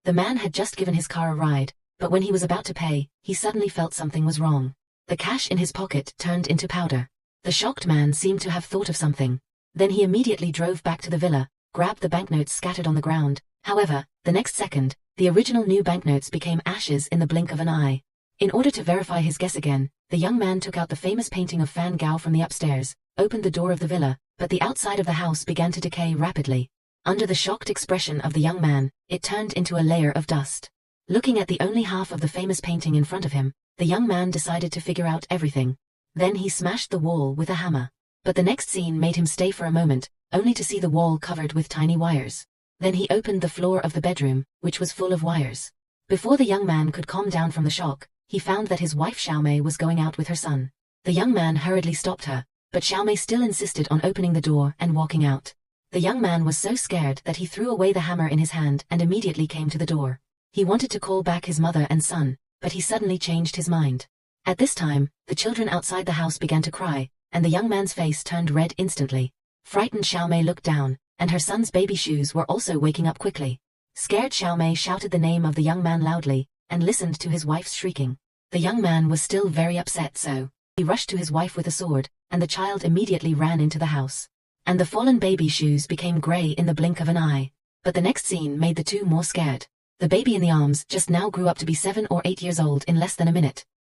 The man had just given his car a ride, but when he was about to pay, he suddenly felt something was wrong. The cash in his pocket turned into powder. The shocked man seemed to have thought of something. Then he immediately drove back to the villa, grabbed the banknotes scattered on the ground. However, the next second, the original new banknotes became ashes in the blink of an eye. In order to verify his guess again, the young man took out the famous painting of Van Gogh from the upstairs, opened the door of the villa, but the outside of the house began to decay rapidly. Under the shocked expression of the young man, it turned into a layer of dust. Looking at the only half of the famous painting in front of him, the young man decided to figure out everything. Then he smashed the wall with a hammer. But the next scene made him stay for a moment, only to see the wall covered with tiny wires. Then he opened the floor of the bedroom, which was full of wires. Before the young man could calm down from the shock, he found that his wife Xiaomei was going out with her son. The young man hurriedly stopped her, but Xiaomei still insisted on opening the door and walking out. The young man was so scared that he threw away the hammer in his hand and immediately came to the door. He wanted to call back his mother and son, but he suddenly changed his mind. At this time, the children outside the house began to cry, and the young man's face turned red instantly. Frightened Xiaomei looked down, and her son's baby shoes were also waking up quickly. Scared Xiaomei shouted the name of the young man loudly, and listened to his wife's shrieking. The young man was still very upset, so he rushed to his wife with a sword, and the child immediately ran into the house. And the fallen baby shoes became grey in the blink of an eye. But the next scene made the two more scared. The baby in the arms just now grew up to be 7 or 8 years old in less than a minute.